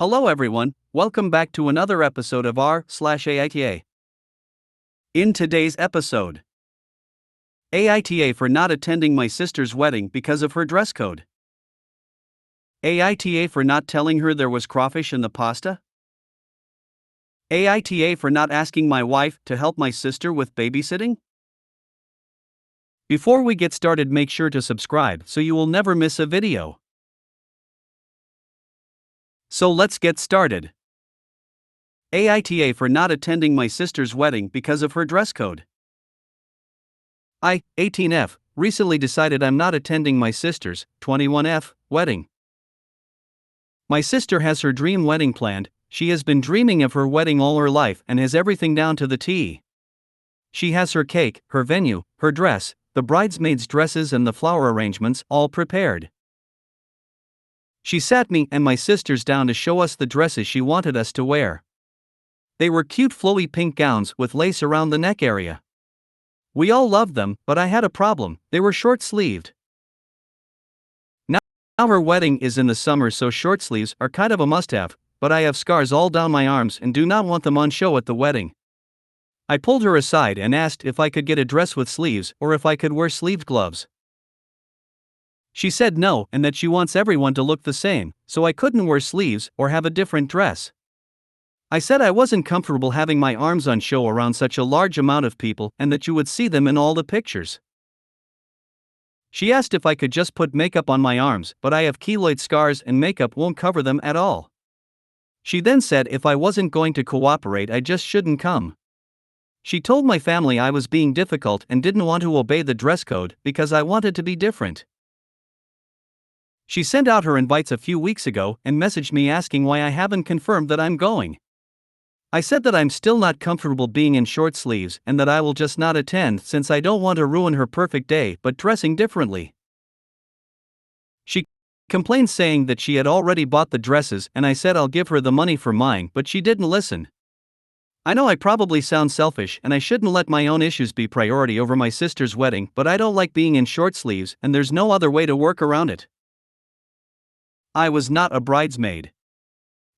Hello everyone, welcome back to another episode of r/AITA. In today's episode, AITA for not attending my sister's wedding because of her dress code. AITA for not telling her there was crawfish in the pasta. AITA for not asking my wife to help my sister with babysitting. Before we get started, make sure to subscribe so you will never miss a video. So let's get started. AITA for not attending my sister's wedding because of her dress code. I, 18F, recently decided I'm not attending my sister's, 21F, wedding. My sister has her dream wedding planned. She has been dreaming of her wedding all her life and has everything down to the T. She has her cake, her venue, her dress, the bridesmaids' dresses and the flower arrangements all prepared. She sat me and my sisters down to show us the dresses she wanted us to wear. They were cute flowy pink gowns with lace around the neck area. We all loved them, but I had a problem: they were short-sleeved. Now her wedding is in the summer, so short sleeves are kind of a must-have, but I have scars all down my arms and do not want them on show at the wedding. I pulled her aside and asked if I could get a dress with sleeves or if I could wear sleeved gloves. She said no, and that she wants everyone to look the same, so I couldn't wear sleeves or have a different dress. I said I wasn't comfortable having my arms on show around such a large amount of people and that you would see them in all the pictures. She asked if I could just put makeup on my arms, but I have keloid scars and makeup won't cover them at all. She then said if I wasn't going to cooperate, I just shouldn't come. She told my family I was being difficult and didn't want to obey the dress code because I wanted to be different. She sent out her invites a few weeks ago and messaged me asking why I haven't confirmed that I'm going. I said that I'm still not comfortable being in short sleeves and that I will just not attend since I don't want to ruin her perfect day but dressing differently. She complained, saying that she had already bought the dresses, and I said I'll give her the money for mine, but she didn't listen. I know I probably sound selfish and I shouldn't let my own issues be priority over my sister's wedding, but I don't like being in short sleeves and there's no other way to work around it. I was not a bridesmaid.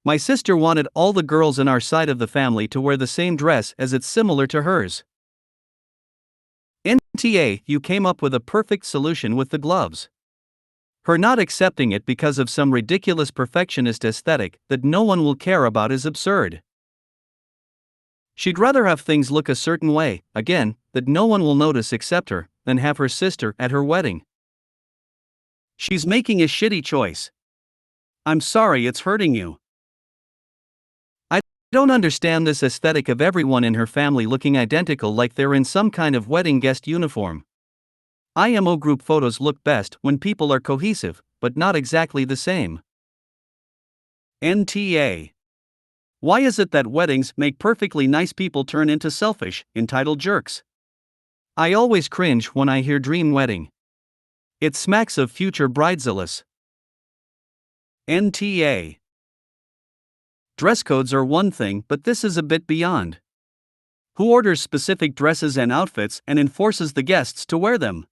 My sister wanted all the girls in our side of the family to wear the same dress as it's similar to hers. NTA, you came up with a perfect solution with the gloves. Her not accepting it because of some ridiculous perfectionist aesthetic that no one will care about is absurd. She'd rather have things look a certain way, again, that no one will notice except her, than have her sister at her wedding. She's making a shitty choice. I'm sorry it's hurting you. I don't understand this aesthetic of everyone in her family looking identical, like they're in some kind of wedding guest uniform. IMO group photos look best when people are cohesive, but not exactly the same. NTA. Why is it that weddings make perfectly nice people turn into selfish, entitled jerks? I always cringe when I hear dream wedding. It smacks of future bridezillas. NTA. Dress codes are one thing, but this is a bit beyond. Who orders specific dresses and outfits and enforces the guests to wear them?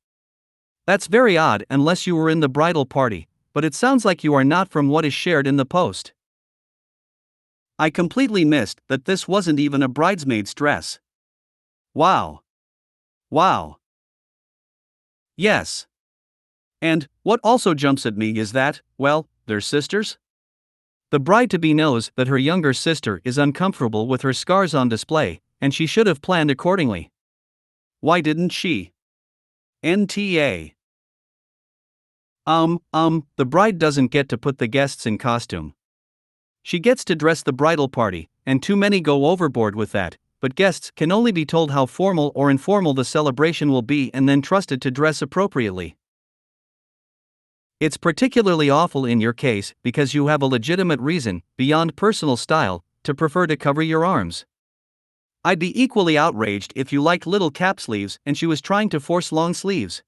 That's very odd unless you were in the bridal party, but it sounds like you are not from what is shared in the post. I completely missed that this wasn't even a bridesmaid's dress. Wow. Wow. Yes. And what also jumps at me is that, well, they're sisters? The bride-to-be knows that her younger sister is uncomfortable with her scars on display, and she should have planned accordingly. Why didn't she? NTA. The bride doesn't get to put the guests in costume. She gets to dress the bridal party, and too many go overboard with that, but guests can only be told how formal or informal the celebration will be and then trusted to dress appropriately. It's particularly awful in your case because you have a legitimate reason, beyond personal style, to prefer to cover your arms. I'd be equally outraged if you like little cap sleeves and she was trying to force long sleeves.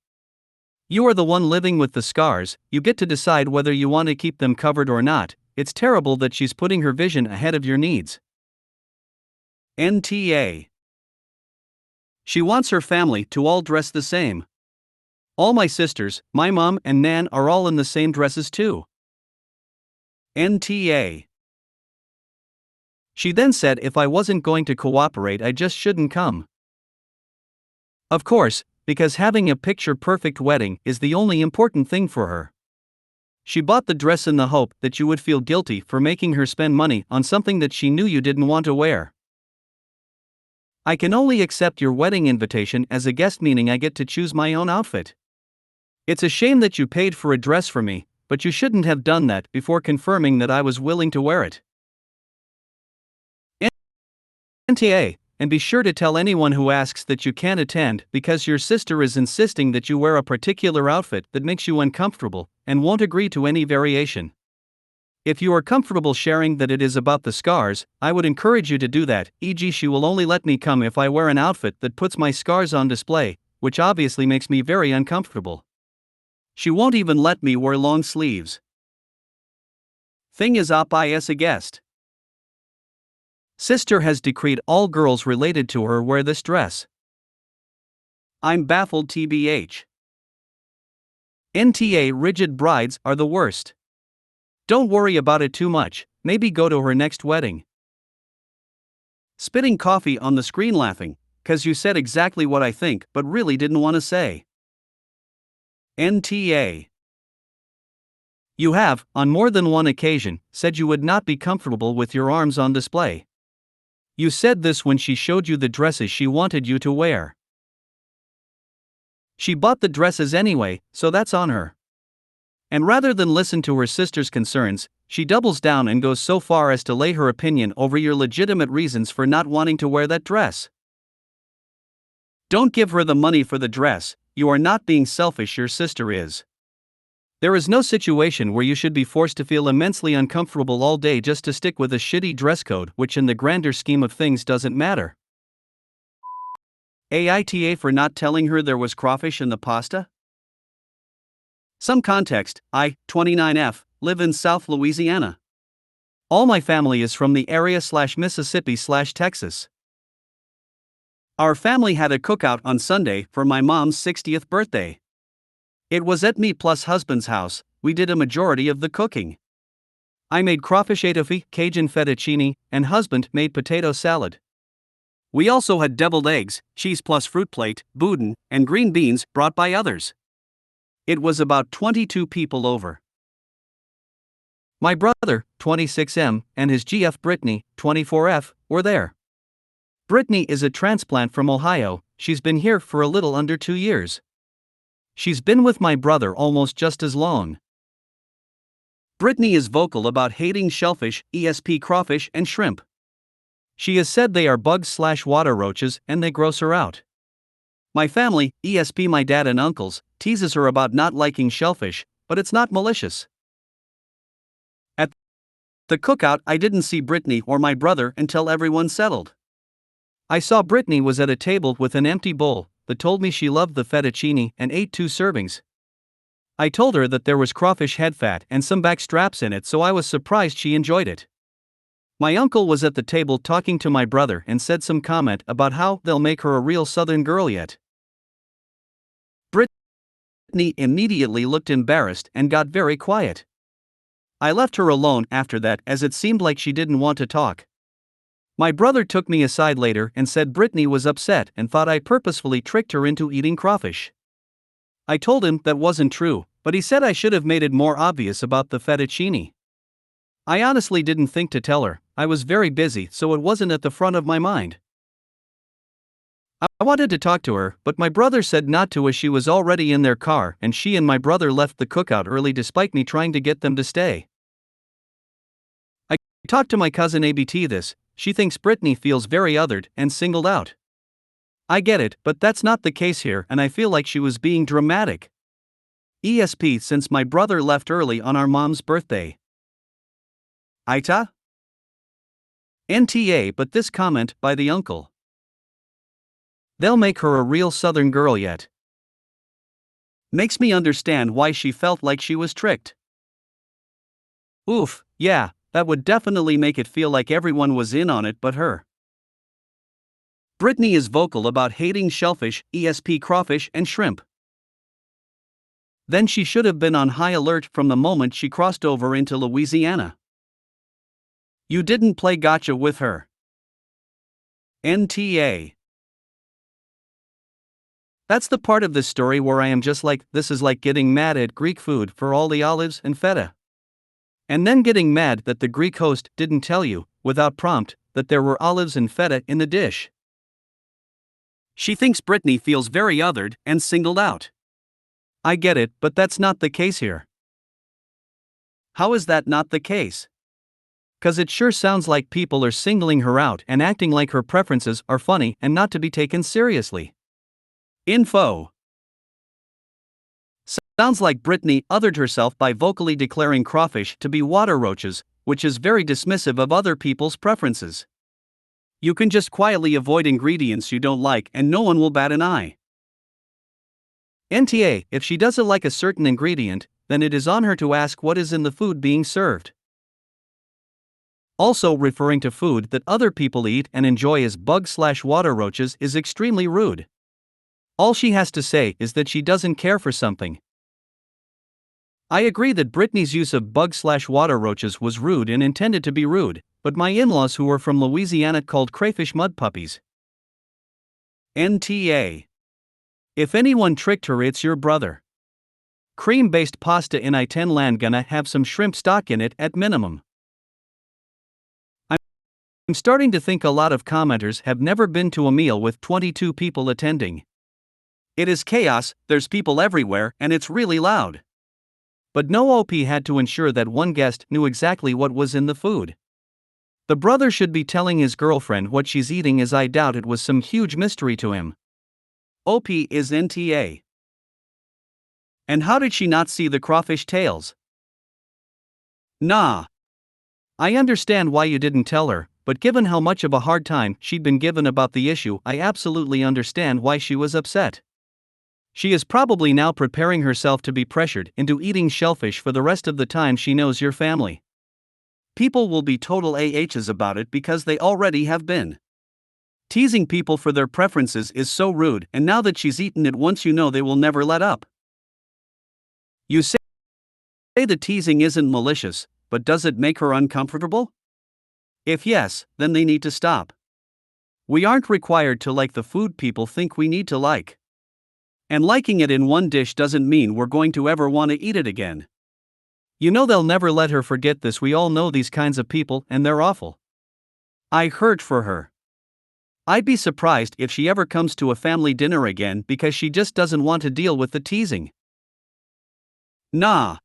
You are the one living with the scars, you get to decide whether you want to keep them covered or not. It's terrible that she's putting her vision ahead of your needs. NTA. She wants her family to all dress the same. All my sisters, my mom and Nan are all in the same dresses too. NTA. She then said if I wasn't going to cooperate, I just shouldn't come. Of course, because having a picture-perfect wedding is the only important thing for her. She bought the dress in the hope that you would feel guilty for making her spend money on something that she knew you didn't want to wear. I can only accept your wedding invitation as a guest, meaning I get to choose my own outfit. It's a shame that you paid for a dress for me, but you shouldn't have done that before confirming that I was willing to wear it. NTA, and be sure to tell anyone who asks that you can't attend because your sister is insisting that you wear a particular outfit that makes you uncomfortable and won't agree to any variation. If you are comfortable sharing that it is about the scars, I would encourage you to do that, e.g. she will only let me come if I wear an outfit that puts my scars on display, which obviously makes me very uncomfortable. She won't even let me wear long sleeves. Thing is up as a guest. Sister has decreed all girls related to her wear this dress. I'm baffled tbh. NTA, rigid brides are the worst. Don't worry about it too much, maybe go to her next wedding. Spitting coffee on the screen laughing, 'cause you said exactly what I think but really didn't want to say. NTA. You have, on more than one occasion, said you would not be comfortable with your arms on display. You said this when she showed you the dresses she wanted you to wear. She bought the dresses anyway, so that's on her. And rather than listen to her sister's concerns, she doubles down and goes so far as to lay her opinion over your legitimate reasons for not wanting to wear that dress. Don't give her the money for the dress, you are not being selfish, your sister is. There is no situation where you should be forced to feel immensely uncomfortable all day just to stick with a shitty dress code, which in the grander scheme of things doesn't matter. AITA for not telling her there was crawfish in the pasta? Some context: I, 29F, live in South Louisiana. All my family is from the area/Mississippi/Texas. Our family had a cookout on Sunday for my mom's 60th birthday. It was at me plus husband's house. We did a majority of the cooking. I made crawfish etouffee, Cajun fettuccine, and husband made potato salad. We also had deviled eggs, cheese plus fruit plate, boudin, and green beans brought by others. It was about 22 people over. My brother, 26M, and his GF Brittany, 24F, were there. Brittany is a transplant from Ohio. She's been here for a little under 2 years. She's been with my brother almost just as long. Brittany is vocal about hating shellfish, crawfish, and shrimp. She has said they are bugs/water roaches and they gross her out. My family, my dad and uncles, teases her about not liking shellfish, but it's not malicious. At the cookout, I didn't see Brittany or my brother until everyone settled. I saw Brittany was at a table with an empty bowl, but told me she loved the fettuccine and ate 2 servings. I told her that there was crawfish head fat and some back straps in it, so I was surprised she enjoyed it. My uncle was at the table talking to my brother and said some comment about how they'll make her a real Southern girl yet. Brittany immediately looked embarrassed and got very quiet. I left her alone after that as it seemed like she didn't want to talk. My brother took me aside later and said Brittany was upset and thought I purposefully tricked her into eating crawfish. I told him that wasn't true, but he said I should have made it more obvious about the fettuccine. I honestly didn't think to tell her. I was very busy, so it wasn't at the front of my mind. I wanted to talk to her, but my brother said not to as she was already in their car and she and my brother left the cookout early despite me trying to get them to stay. I talked to my cousin ABT this. She thinks Brittany feels very othered and singled out. I get it, but that's not the case here and I feel like she was being dramatic. Since my brother left early on our mom's birthday. AITA? NTA, but this comment by the uncle. They'll make her a real Southern girl yet. Makes me understand why she felt like she was tricked. Oof, yeah. That would definitely make it feel like everyone was in on it but her. Brittany is vocal about hating shellfish, crawfish, and shrimp. Then she should have been on high alert from the moment she crossed over into Louisiana. You didn't play gotcha with her. NTA. That's the part of this story where I am just like, this is like getting mad at Greek food for all the olives and feta. And then getting mad that the Greek host didn't tell you, without prompt, that there were olives and feta in the dish. She thinks Brittany feels very othered and singled out. I get it, but that's not the case here. How is that not the case? 'Cause it sure sounds like people are singling her out and acting like her preferences are funny and not to be taken seriously. Info. Sounds like Brittany othered herself by vocally declaring crawfish to be water roaches, which is very dismissive of other people's preferences. You can just quietly avoid ingredients you don't like and no one will bat an eye. NTA, if she doesn't like a certain ingredient, then it is on her to ask what is in the food being served. Also, referring to food that other people eat and enjoy as bug/water roaches is extremely rude. All she has to say is that she doesn't care for something. I agree that Brittany's use of bug/water roaches was rude and intended to be rude, but my in-laws who were from Louisiana called crayfish mud puppies. NTA. If anyone tricked her, it's your brother. Cream-based pasta in AITA land gonna have some shrimp stock in it at minimum. I'm starting to think a lot of commenters have never been to a meal with 22 people attending. It is chaos, there's people everywhere, and it's really loud. But no OP had to ensure that one guest knew exactly what was in the food. The brother should be telling his girlfriend what she's eating, as I doubt it was some huge mystery to him. OP is NTA. And how did she not see the crawfish tails? Nah. I understand why you didn't tell her, but given how much of a hard time she'd been given about the issue, I absolutely understand why she was upset. She is probably now preparing herself to be pressured into eating shellfish for the rest of the time she knows your family. People will be total AHs about it because they already have been. Teasing people for their preferences is so rude, and now that she's eaten it once, you know they will never let up. You say the teasing isn't malicious, but does it make her uncomfortable? If yes, then they need to stop. We aren't required to like the food people think we need to like. And liking it in one dish doesn't mean we're going to ever want to eat it again. You know they'll never let her forget this. We all know these kinds of people, and they're awful. I hurt for her. I'd be surprised if she ever comes to a family dinner again because she just doesn't want to deal with the teasing. Nah.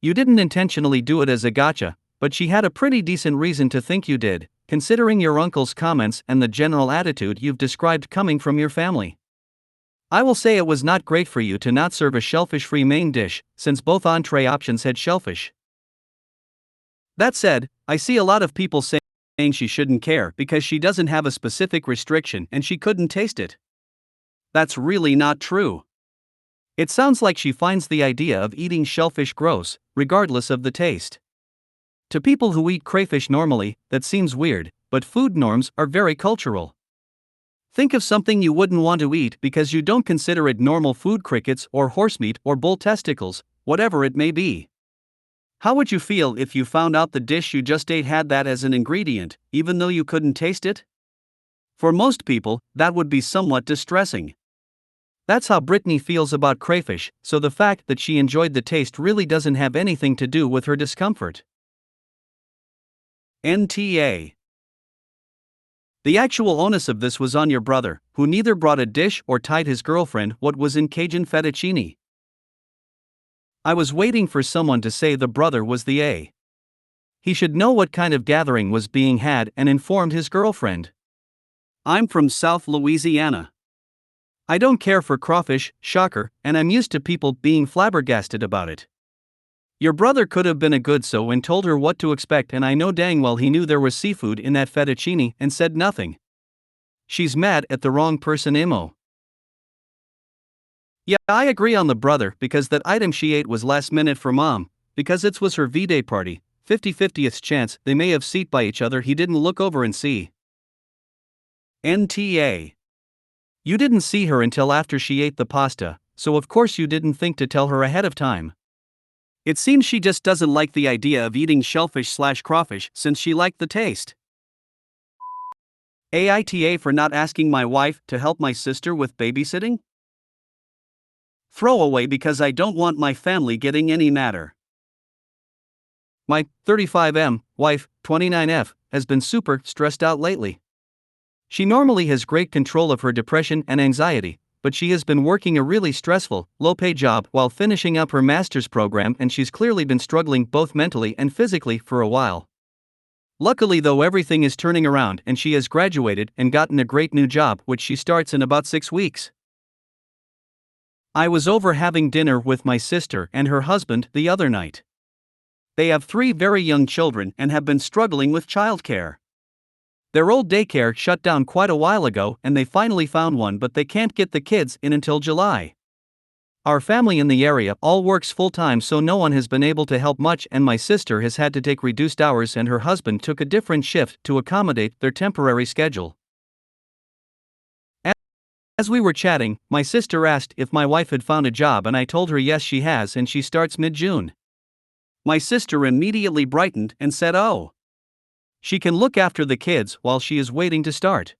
You didn't intentionally do it as a gotcha, but she had a pretty decent reason to think you did, considering your uncle's comments and the general attitude you've described coming from your family. I will say it was not great for you to not serve a shellfish-free main dish, since both entree options had shellfish. That said, I see a lot of people saying she shouldn't care because she doesn't have a specific restriction and she couldn't taste it. That's really not true. It sounds like she finds the idea of eating shellfish gross, regardless of the taste. To people who eat crayfish normally, that seems weird, but food norms are very cultural. Think of something you wouldn't want to eat because you don't consider it normal food: crickets or horsemeat or bull testicles, whatever it may be. How would you feel if you found out the dish you just ate had that as an ingredient, even though you couldn't taste it? For most people, that would be somewhat distressing. That's how Brittany feels about crayfish, so the fact that she enjoyed the taste really doesn't have anything to do with her discomfort. NTA. The actual onus of this was on your brother, who neither brought a dish or tied his girlfriend what was in Cajun fettuccine. I was waiting for someone to say the brother was the A. He should know what kind of gathering was being had and informed his girlfriend. I'm from South Louisiana. I don't care for crawfish, shocker, and I'm used to people being flabbergasted about it. Your brother could have been a good so and told her what to expect, and I know dang well he knew there was seafood in that fettuccine and said nothing. She's mad at the wrong person, Imo. Yeah, I agree on the brother because that item she ate was last minute for mom, because it was her V-Day party, 50/50th chance they may have seat by each other he didn't look over and see. NTA. You didn't see her until after she ate the pasta, so of course you didn't think to tell her ahead of time. It seems she just doesn't like the idea of eating shellfish/crawfish since she liked the taste. AITA for not asking my wife to help my sister with babysitting? Throwaway because I don't want my family getting any madder. My 35M wife, 29F, has been super stressed out lately. She normally has great control of her depression and anxiety, but she has been working a really stressful, low-pay job while finishing up her master's program, and she's clearly been struggling both mentally and physically for a while. Luckily though, everything is turning around and she has graduated and gotten a great new job which she starts in about 6 weeks. I was over having dinner with my sister and her husband the other night. They have 3 very young children and have been struggling with childcare. Their old daycare shut down quite a while ago and they finally found one, but they can't get the kids in until July. Our family in the area all works full-time, so no one has been able to help much, and my sister has had to take reduced hours and her husband took a different shift to accommodate their temporary schedule. As we were chatting, my sister asked if my wife had found a job and I told her yes she has and she starts mid-June. My sister immediately brightened and said, "Oh, she can look after the kids while she is waiting to start."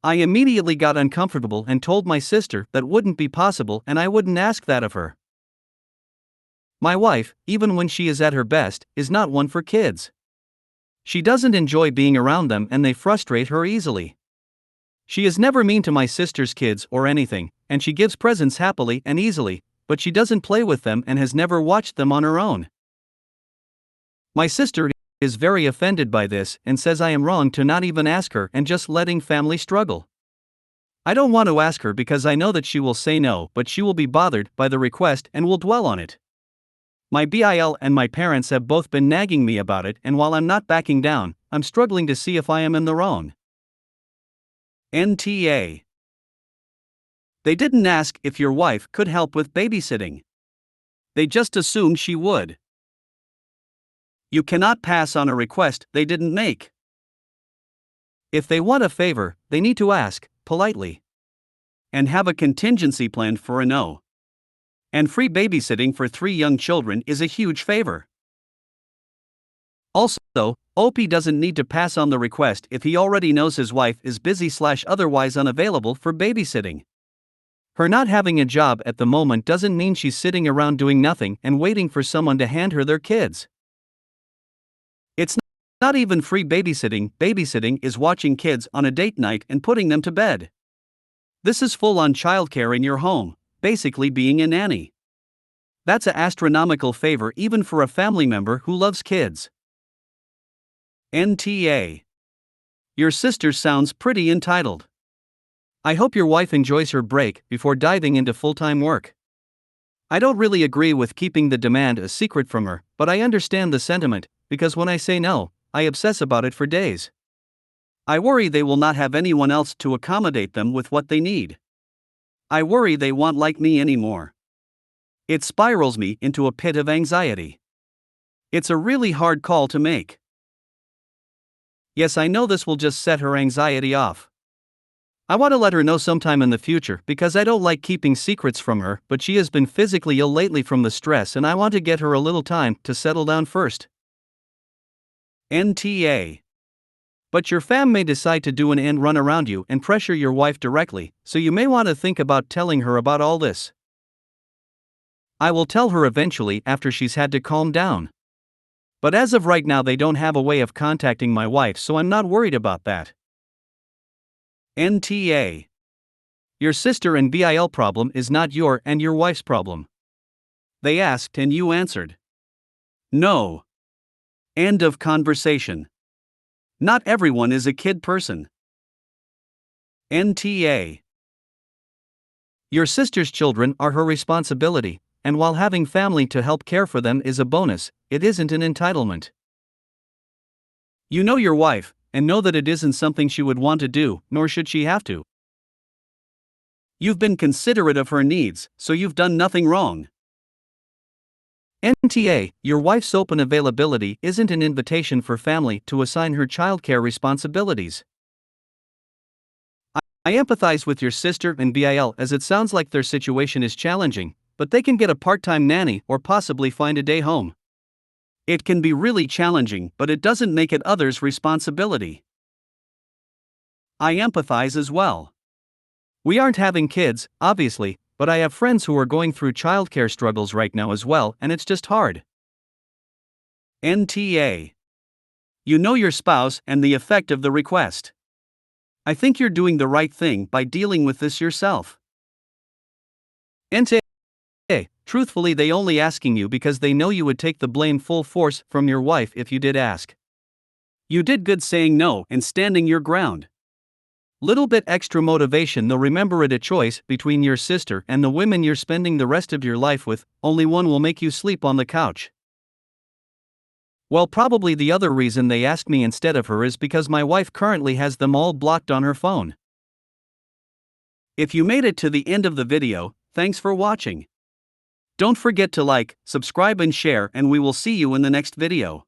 I immediately got uncomfortable and told my sister that wouldn't be possible and I wouldn't ask that of her. My wife, even when she is at her best, is not one for kids. She doesn't enjoy being around them and they frustrate her easily. She is never mean to my sister's kids or anything, and she gives presents happily and easily, but she doesn't play with them and has never watched them on her own. My sister is very offended by this and says I am wrong to not even ask her and just letting family struggle. I don't want to ask her because I know that she will say no, but she will be bothered by the request and will dwell on it. My BIL and my parents have both been nagging me about it, and while I'm not backing down, I'm struggling to see if I am in the wrong. NTA. They didn't ask if your wife could help with babysitting. They just assumed she would. You cannot pass on a request they didn't make. If they want a favor, they need to ask, politely. And have a contingency plan for a no. And free babysitting for 3 young children is a huge favor. Also, OP doesn't need to pass on the request if he already knows his wife is busy/otherwise unavailable for babysitting. Her not having a job at the moment doesn't mean she's sitting around doing nothing and waiting for someone to hand her their kids. It's not even free babysitting. Babysitting is watching kids on a date night and putting them to bed. This is full-on childcare in your home, basically being a nanny. That's an astronomical favor even for a family member who loves kids. NTA. Your sister sounds pretty entitled. I hope your wife enjoys her break before diving into full-time work. I don't really agree with keeping the demand a secret from her, but I understand the sentiment, because when I say no, I obsess about it for days. I worry they will not have anyone else to accommodate them with what they need. I worry they won't like me anymore. It spirals me into a pit of anxiety. It's a really hard call to make. Yes, I know this will just set her anxiety off. I want to let her know sometime in the future because I don't like keeping secrets from her, but she has been physically ill lately from the stress and I want to get her a little time to settle down first. NTA. But your fam may decide to do an end run around you and pressure your wife directly, so you may want to think about telling her about all this. I will tell her eventually after she's had to calm down. But as of right now they don't have a way of contacting my wife, so I'm not worried about that. NTA. Your sister and BIL problem is not your and your wife's problem. They asked and you answered. No. End of conversation. Not everyone is a kid person. NTA. Your sister's children are her responsibility, and while having family to help care for them is a bonus, it isn't an entitlement. You know your wife, and know that it isn't something she would want to do, nor should she have to. You've been considerate of her needs, so you've done nothing wrong. NTA, your wife's open availability isn't an invitation for family to assign her childcare responsibilities. I empathize with your sister and BIL as it sounds like their situation is challenging, but they can get a part-time nanny or possibly find a day home. It can be really challenging, but it doesn't make it others' responsibility. I empathize as well. We aren't having kids, obviously, but I have friends who are going through childcare struggles right now as well, and it's just hard. NTA. You know your spouse and the effect of the request. I think you're doing the right thing by dealing with this yourself. NTA. Truthfully, they only asking you because they know you would take the blame full force from your wife if you did ask. You did good saying no and standing your ground. Little bit extra motivation, though. Remember, it a choice between your sister and the women you're spending the rest of your life with. Only one will make you sleep on the couch. Well, probably the other reason they asked me instead of her is because my wife currently has them all blocked on her phone. If you made it to the end of the video, thanks for watching. Don't forget to like, subscribe and share, and we will see you in the next video.